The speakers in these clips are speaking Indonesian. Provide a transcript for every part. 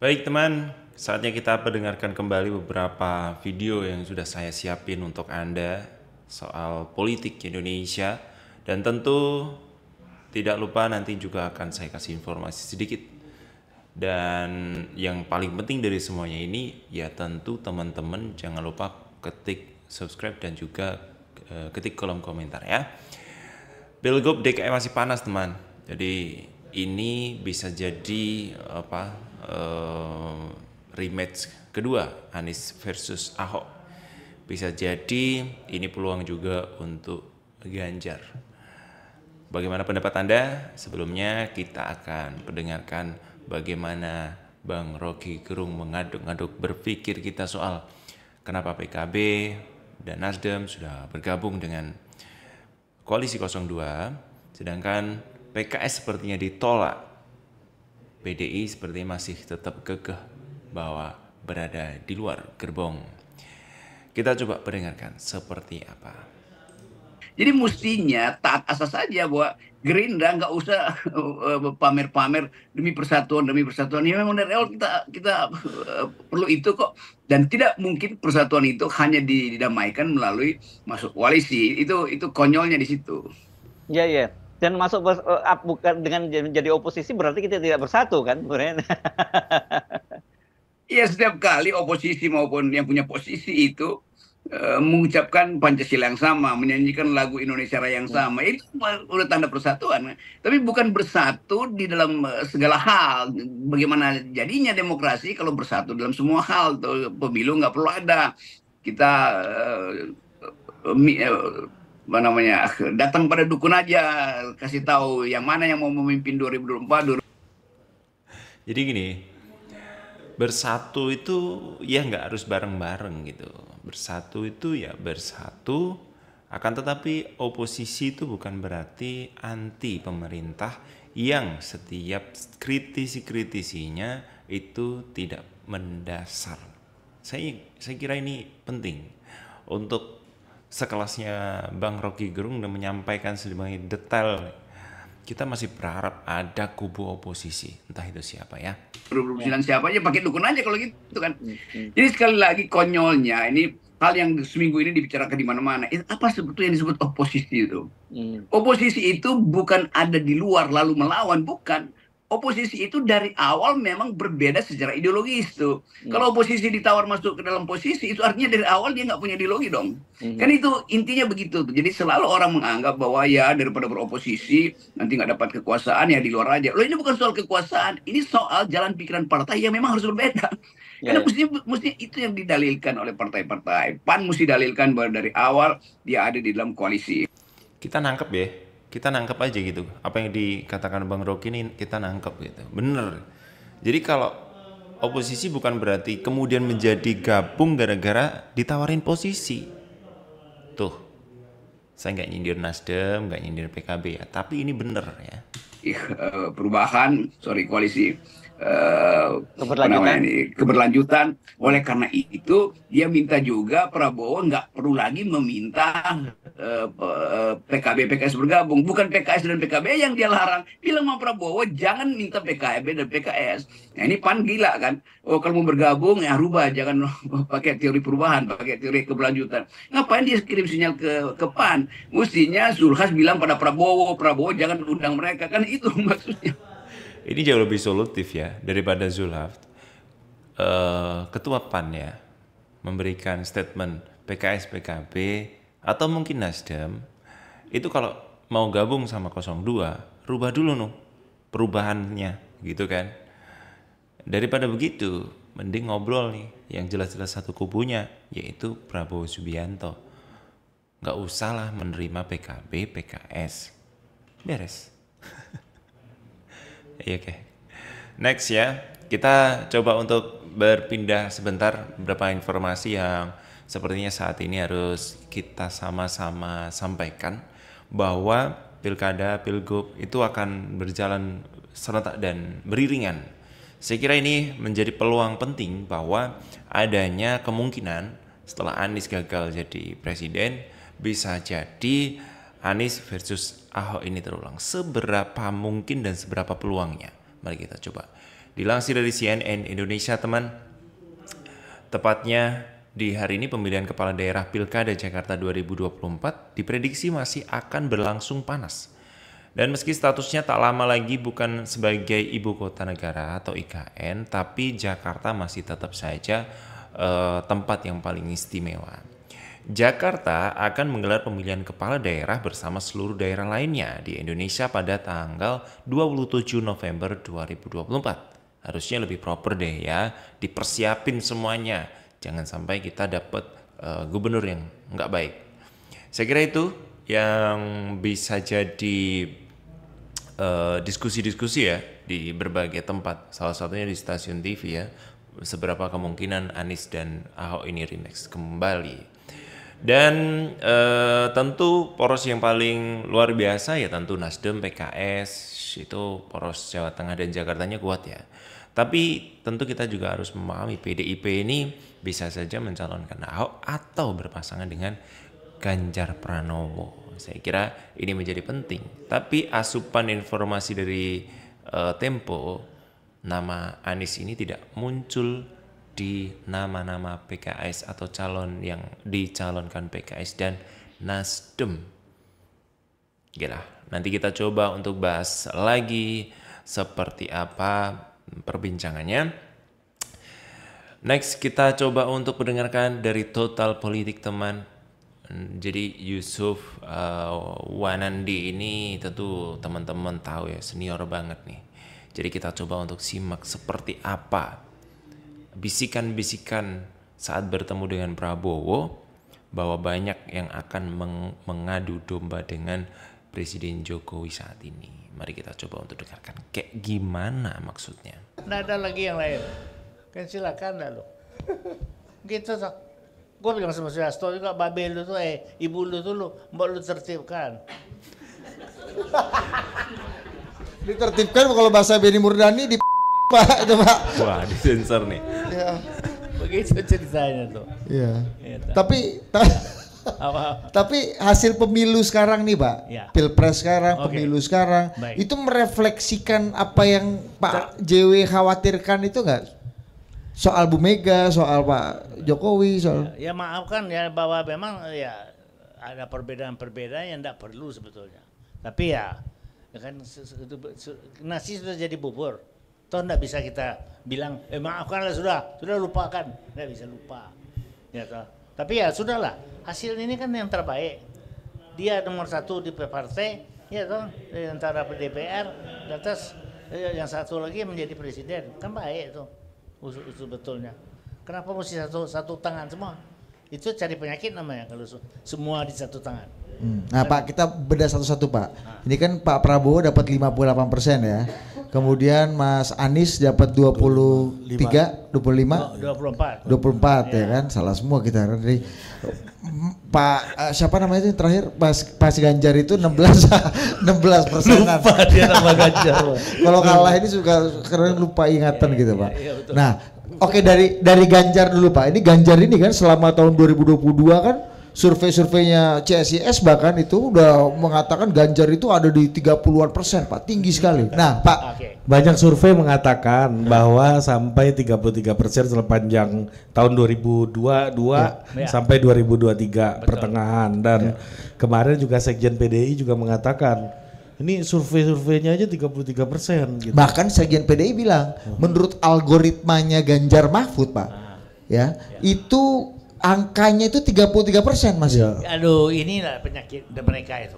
Baik teman, saatnya kita mendengarkan kembali beberapa video yang sudah saya siapin untuk Anda soal politik Indonesia. Dan tentu tidak lupa nanti juga akan saya kasih informasi sedikit. Dan yang paling penting dari semuanya ini, ya tentu teman-teman jangan lupa ketik subscribe dan juga ketik kolom komentar ya. Pilgub DKI masih panas teman. Jadi ini bisa jadi rematch kedua Anies versus Ahok. Bisa jadi ini peluang juga untuk Ganjar. Bagaimana pendapat Anda? Sebelumnya kita akan mendengarkan bagaimana Bang Rocky Gerung mengaduk-aduk berpikir kita soal kenapa PKB dan Nasdem sudah bergabung dengan Koalisi 02, sedangkan PKS sepertinya ditolak. PDI sepertinya masih tetap kekeh bahwa berada di luar gerbong. Kita coba pendengarkan seperti apa. Jadi mestinya taat asas saja bahwa Gerindra nggak usah pamer-pamer demi persatuan demi persatuan. Ya memang dari awal kita perlu itu kok, dan tidak mungkin persatuan itu hanya didamaikan melalui masuk koalisi. Itu konyolnya di situ. Iya, iya. Dan masuk bukan dengan menjadi oposisi berarti kita tidak bersatu kan, sebenarnya. Iya, setiap kali oposisi maupun yang punya posisi itu mengucapkan Pancasila yang sama, menyanyikan lagu Indonesia Raya yang sama, itu udah tanda persatuan. Tapi bukan bersatu di dalam segala hal. Bagaimana jadinya demokrasi kalau bersatu dalam semua hal? Tuh, pemilu nggak perlu ada. Kita apa namanya, datang pada dukun aja, kasih tahu yang mana yang mau memimpin 2024. Jadi gini, bersatu itu ya nggak harus bareng-bareng gitu. Bersatu itu ya bersatu, akan tetapi oposisi itu bukan berarti anti pemerintah yang setiap kritisi-kritisinya itu tidak mendasar. Saya kira ini penting untuk sekelasnya Bang Rocky Gerung dan menyampaikan sedemikian detail. Kita masih berharap ada kubu oposisi, entah itu siapa ya. Ya. Siapa aja pakai dukun aja kalau gitu kan. Hmm. Jadi sekali lagi konyolnya ini hal yang seminggu ini dibicarakan di mana-mana. Itu apa sebetulnya yang disebut oposisi itu? Hmm. Oposisi itu bukan ada di luar lalu melawan, bukan. Oposisi itu dari awal memang berbeda secara ideologis tuh. Hmm. Kalau oposisi ditawar masuk ke dalam posisi, itu artinya dari awal dia nggak punya ideologi dong. Kan Hmm. itu intinya begitu tuh. Jadi selalu orang menganggap bahwa ya daripada beroposisi nanti nggak dapat kekuasaan ya di luar aja. Loh, ini bukan soal kekuasaan, ini soal jalan pikiran partai yang memang harus berbeda. Ya, Karena ya. mesti itu yang didalilkan oleh partai-partai. PAN mesti dalilkan bahwa dari awal dia ada di dalam koalisi. Kita nangkep ya, kita nangkep aja gitu apa yang dikatakan Bang Rocky ini, kita nangkep gitu, bener. Jadi kalau oposisi bukan berarti kemudian menjadi gabung gara-gara ditawarin posisi. Tuh, saya nggak nyindir Nasdem, nggak nyindir PKB ya, tapi ini bener ya. Perubahan, sorry, koalisi apa namanya Keberlanjutan. ini, keberlanjutan. Oleh karena itu dia minta juga Prabowo nggak perlu lagi meminta PKB PKS bergabung. Bukan PKS dan PKB yang dia larang, bilang sama Prabowo jangan minta PKB dan PKS. Nah ini PAN gila kan? Oh kalau mau bergabung ya rubah, jangan pakai teori perubahan, pakai teori keberlanjutan. Ngapain dia kirim sinyal ke PAN? Mestinya Zulhas bilang pada Prabowo, Prabowo jangan undang mereka, kan itu maksudnya. Ini jauh lebih solutif ya daripada Zulhaf. Ketua PAN ya memberikan statement PKS PKB atau mungkin Nasdem itu kalau mau gabung sama 02 rubah dulu nih perubahannya gitu kan. Daripada begitu mending ngobrol nih yang jelas-jelas satu kubunya, yaitu Prabowo Subianto. Nggak usah lah menerima PKB PKS, beres. Iya, oke. Next ya, kita coba untuk berpindah sebentar beberapa informasi yang sepertinya saat ini harus kita sama-sama sampaikan bahwa pilkada, pilgub itu akan berjalan serentak dan beriringan. Saya kira ini menjadi peluang penting bahwa adanya kemungkinan setelah Anies gagal jadi presiden, bisa jadi Anies versus Ahok ini terulang. Seberapa mungkin dan seberapa peluangnya? Mari kita coba. Dilansir dari CNN Indonesia teman, tepatnya di hari ini pemilihan kepala daerah Pilkada Jakarta 2024 diprediksi masih akan berlangsung panas. Dan meski statusnya tak lama lagi bukan sebagai ibu kota negara atau IKN, tapi Jakarta masih tetap saja tempat yang paling istimewa. Jakarta akan menggelar pemilihan kepala daerah bersama seluruh daerah lainnya di Indonesia pada tanggal 27 November 2024. Harusnya lebih proper deh ya, dipersiapin semuanya. Jangan sampai kita dapat gubernur yang nggak baik. Saya kira itu yang bisa jadi diskusi-diskusi ya di berbagai tempat. Salah satunya di stasiun TV ya. Seberapa kemungkinan Anies dan Ahok ini remix kembali. Dan tentu poros yang paling luar biasa ya tentu Nasdem, PKS, itu poros Jawa Tengah dan Jakartanya kuat ya. Tapi tentu kita juga harus memahami PDIP ini bisa saja mencalonkan Ahok atau berpasangan dengan Ganjar Pranowo. Saya kira ini menjadi penting. Tapi asupan informasi dari Tempo, nama Anies ini tidak muncul di nama-nama PKS atau calon yang dicalonkan PKS dan Nasdem. Gila, nanti kita coba untuk bahas lagi seperti apa perbincangannya. Next kita coba untuk mendengarkan dari Total Politik teman. Jadi Yusuf Wanandi ini tentu teman-teman tahu ya, senior banget nih. Jadi kita coba untuk simak seperti apa bisikan-bisikan saat bertemu dengan Prabowo bahwa banyak yang akan mengadu domba dengan Presiden Jokowi saat ini. Mari kita coba untuk dengarkan kayak gimana maksudnya. Nggak ada lagi yang lain. Kan silakan dah lo. Gitu toh. Gue bilang sama si Hasto juga, babel lu tuh ibu lu tuh lu, mbak lu tertibkan. Ditertibkan kalau bahasa Benny Murdani di Pak itu Pak. Wah, disensor nih. Ya. Begitu ceritanya tuh. Iya. Ya, tapi hasil pemilu sekarang nih Pak, ya. Pilpres sekarang, Oke. pemilu sekarang, Baik. itu merefleksikan apa yang Pak JW khawatirkan itu enggak? Soal Bu Mega, soal Pak Jokowi, soal... Ya maafkan ya bahwa memang ya ada perbedaan-perbedaan yang tidak perlu sebetulnya. Tapi ya kan nasi sudah jadi bubur. Toh tidak bisa kita bilang maafkanlah sudah lupakan. Tidak bisa lupa. Ya toh. Tapi ya sudahlah. Hasil ini kan yang terbaik. Dia nomor 1 di partai, ya toh, antara DPR, di atas yang satu lagi menjadi presiden. Kan baik itu sebetulnya. Kenapa mesti satu tangan semua? Itu cari penyakit namanya kalau semua di satu tangan. Nah Pak, kita bedah satu-satu Pak. Ini kan Pak Prabowo dapat 58% ya. Kemudian Mas Anies dapat 24 ya kan. Salah semua kita. Dari Pak siapa namanya itu terakhir Pas Ganjar itu 16%. Lupa dia nama Ganjar. Kalau kalah ini suka karena lupa ingatan gitu Pak. Iya, betul. Nah, oke dari Ganjar dulu Pak. Ini Ganjar ini kan selama tahun 2022 kan survei-surveinya CSIS bahkan itu udah mengatakan Ganjar itu ada di 30-an% Pak, tinggi sekali. Nah Pak, banyak survei mengatakan bahwa sampai 33% sepanjang tahun 2022 sampai 2023 pertengahan, dan kemarin juga Sekjen PDI juga mengatakan ini survei-surveinya aja 33% gitu. Bahkan Sekjen PDI bilang menurut algoritmanya Ganjar Mahfud Pak, ya itu angkanya itu 33% Mas. Ya. Aduh, inilah penyakit mereka itu.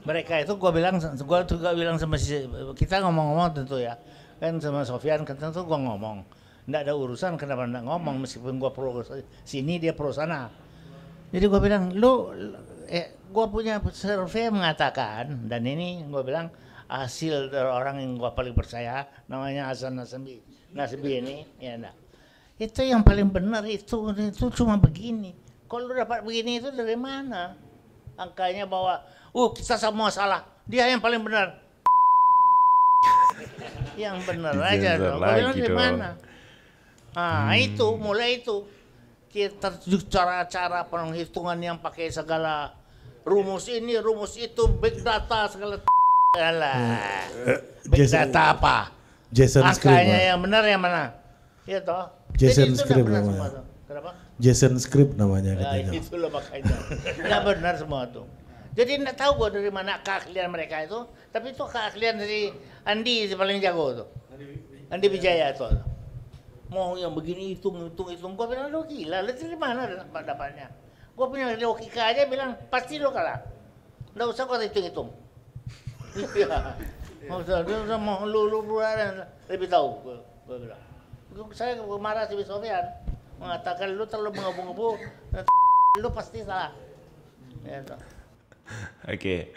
Mereka itu gua juga bilang sama kita ngomong-ngomong tentu ya. Kan sama Sofyan kan tentu gua ngomong. Nggak ada urusan kenapa nggak ngomong meskipun gua pro sini dia pro sana. Jadi gua bilang, gua punya survei mengatakan, dan ini gua bilang hasil dari orang yang gua paling percaya namanya Hasan Nasbi ini ya enggak. Itu yang paling benar itu cuma begini. Kalau dapat begini itu dari mana? Angkanya bahwa kita semua salah. Dia yang paling benar. Yang benar aja dong. Bilang dari mana? Itu mulai itu. Kita cara-cara penghitungan yang pakai segala rumus ini, rumus itu, big data segala. Big data apa? Jason Scribb. Angkanya yang benar yang mana? Iya toh. Jason Jadi itu Scribb nggak benar namanya. semua tuh. Kenapa? Jason Scribb namanya Nah, katanya. itu loh makanya. Nggak benar semua tuh. Jadi nggak tahu gua dari mana keahlian mereka itu, tapi itu keahlian dari Andi yang paling jago tuh. Andi Wijaya tuh. Mau yang begini hitung. Gua bilang lu gila, lu dari mana dapatnya? Gua punya logika aja bilang pasti lu kalah. Nggak usah kau hitung. Iya. Dia mau lu lebih tahu. Gua bilang. Saya marah si Sofian mengatakan lu terlalu mengebu-ngebu, lu pasti salah. Ya, Oke.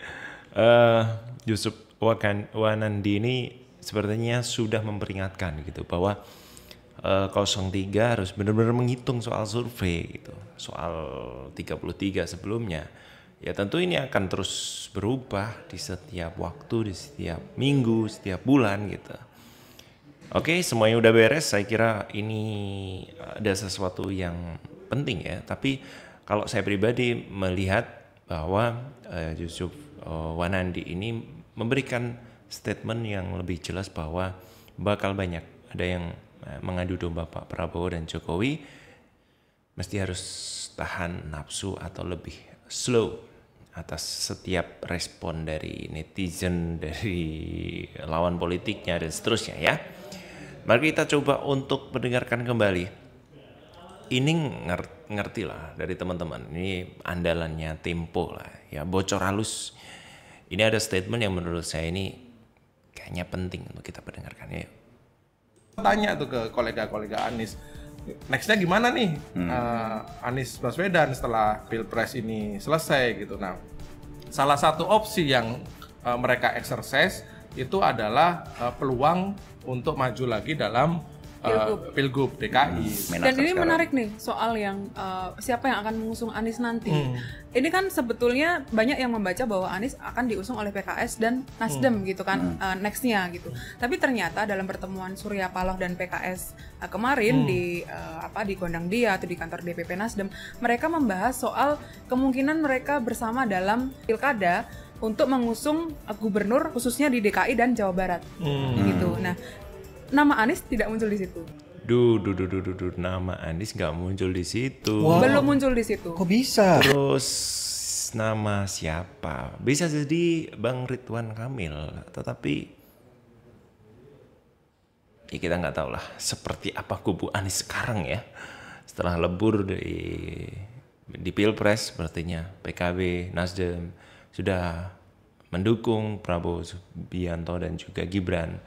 Yusuf Wanandi ini sepertinya sudah memperingatkan gitu bahwa 03 harus benar-benar menghitung soal survei gitu. Soal 33 sebelumnya. Ya tentu ini akan terus berubah di setiap waktu, di setiap minggu, setiap bulan gitu. Oke, semuanya udah beres. Saya kira ini ada sesuatu yang penting ya. Tapi kalau saya pribadi melihat bahwa Yusuf Wanandi ini memberikan statement yang lebih jelas bahwa bakal banyak ada yang mengadu domba Pak Prabowo dan Jokowi, mesti harus tahan nafsu atau lebih slow atas setiap respon dari netizen, dari lawan politiknya dan seterusnya ya. Mari kita coba untuk mendengarkan kembali. Ini ngerti lah dari teman-teman. Ini andalannya Tempo lah ya, bocor halus. Ini ada statement yang menurut saya ini kayaknya penting untuk kita perdengarkan ya. Tanya tuh ke kolega-kolega Anies, nextnya gimana nih Anies Baswedan setelah Pilpres ini selesai gitu. Nah, salah satu opsi yang mereka exercise itu adalah peluang untuk maju lagi dalam Pilgub DKI. Dan ini menarik nih soal yang siapa yang akan mengusung Anies nanti. Ini kan sebetulnya banyak yang membaca bahwa Anies akan diusung oleh PKS dan Nasdem gitu kan nextnya gitu. Tapi ternyata dalam pertemuan Surya Paloh dan PKS kemarin di Gondang Dia atau di kantor DPP Nasdem, mereka membahas soal kemungkinan mereka bersama dalam pilkada untuk mengusung gubernur khususnya di DKI dan Jawa Barat gitu. Nah, nama Anies tidak muncul di situ. Nama Anies nggak muncul di situ. Wow. Belum muncul di situ. Kok bisa? Terus nama siapa? Bisa jadi Bang Ridwan Kamil, tetapi ya kita nggak tahu lah seperti apa kubu Anies sekarang ya. Setelah lebur di Pilpres, sepertinya PKB, Nasdem sudah mendukung Prabowo Subianto dan juga Gibran.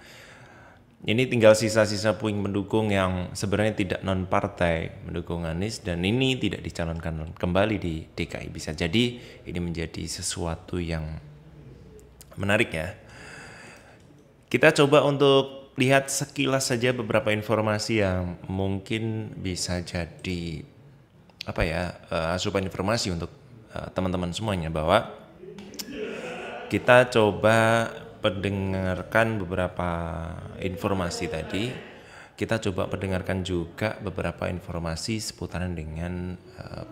Ini tinggal sisa-sisa puing mendukung yang sebenarnya tidak non-partai mendukung Anies, dan ini tidak dicalonkan kembali di DKI. Bisa jadi ini menjadi sesuatu yang menarik ya. Kita coba untuk lihat sekilas saja beberapa informasi yang mungkin bisa jadi asupan informasi untuk teman-teman semuanya, bahwa kita coba pendengarkan beberapa informasi tadi. Kita coba pendengarkan juga beberapa informasi seputaran dengan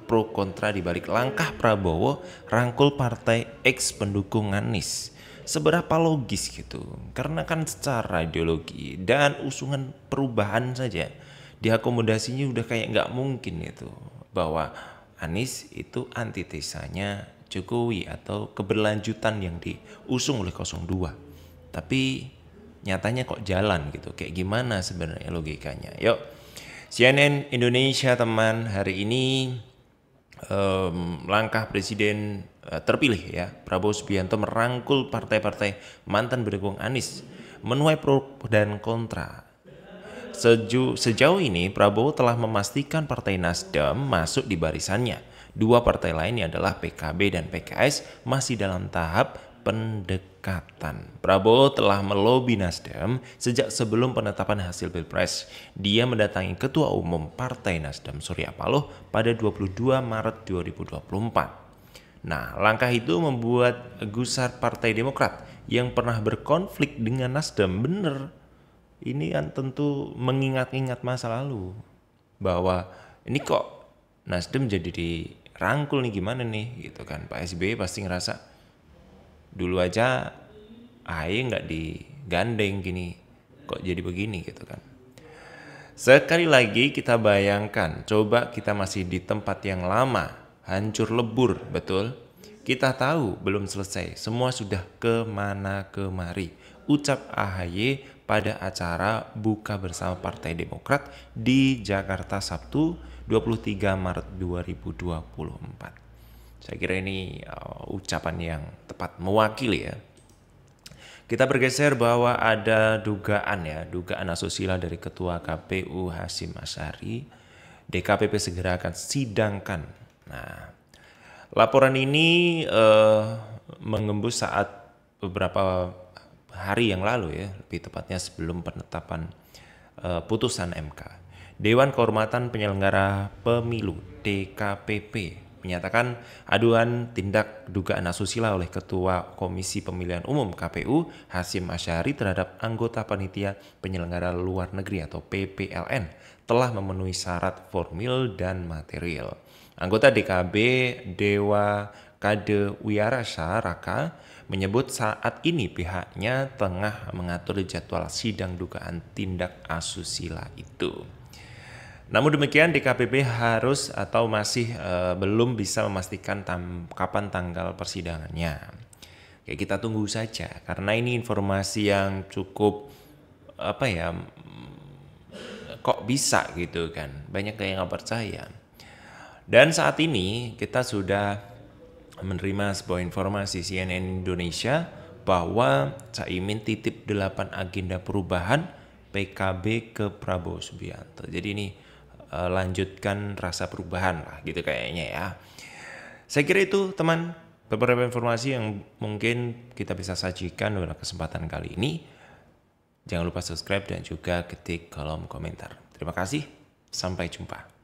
pro kontra di balik langkah Prabowo rangkul partai X pendukung Anies. Seberapa logis gitu. Karena kan secara ideologi dan usungan perubahan saja diakomodasinya udah kayak nggak mungkin itu, bahwa Anies itu antitesanya Jokowi atau keberlanjutan yang diusung oleh 02. Tapi nyatanya kok jalan gitu. Kayak gimana sebenarnya logikanya? Yuk, CNN Indonesia teman, hari ini langkah Presiden terpilih ya, Prabowo Subianto merangkul partai-partai mantan pendukung Anies, menuai pro dan kontra. Sejauh ini Prabowo telah memastikan Partai Nasdem masuk di barisannya. Dua partai lainnya adalah PKB dan PKS masih dalam tahap pendekatan. Prabowo telah melobi Nasdem sejak sebelum penetapan hasil Pilpres. Dia mendatangi Ketua Umum Partai Nasdem Surya Paloh pada 22 Maret 2024. Nah, langkah itu membuat gusar Partai Demokrat yang pernah berkonflik dengan Nasdem. Bener, ini kan tentu mengingat-ingat masa lalu, bahwa ini kok Nasdem jadi dirangkul nih, gimana nih gitu kan. Pak SBY pasti ngerasa dulu aja AHY nggak digandeng gini, kok jadi begini gitu kan. Sekali lagi kita bayangkan, coba kita masih di tempat yang lama, hancur lebur, betul? Kita tahu belum selesai, semua sudah kemana kemari. Ucap AHY pada acara buka bersama Partai Demokrat di Jakarta Sabtu 23 Maret 2024. Saya kira ini ucapan yang tepat mewakili ya. Kita bergeser bahwa ada dugaan asusila dari Ketua KPU Hasyim Asyari. DKPP segera akan sidangkan. Nah, laporan ini mengembus saat beberapa hari yang lalu ya, lebih tepatnya sebelum penetapan putusan MK. Dewan Kehormatan Penyelenggara Pemilu DKPP menyatakan aduan tindak dugaan asusila oleh Ketua Komisi Pemilihan Umum KPU Hasyim Asyari terhadap anggota panitia penyelenggara luar negeri atau PPLN telah memenuhi syarat formil dan material. Anggota DKB Dewa Kade Wiyarasa Raka menyebut saat ini pihaknya tengah mengatur jadwal sidang dugaan tindak asusila itu. Namun demikian DKPP harus atau masih belum bisa memastikan kapan tanggal persidangannya. Oke, kita tunggu saja karena ini informasi yang cukup kok bisa gitu kan. Banyak yang nggak percaya. Dan saat ini kita sudah menerima sebuah informasi CNN Indonesia bahwa Caimin titip 8 agenda perubahan PKB ke Prabowo Subianto. Jadi ini lanjutkan rasa perubahan lah gitu kayaknya ya. Saya kira itu teman beberapa informasi yang mungkin kita bisa sajikan pada kesempatan kali ini. Jangan lupa subscribe dan juga ketik kolom komentar. Terima kasih, sampai jumpa.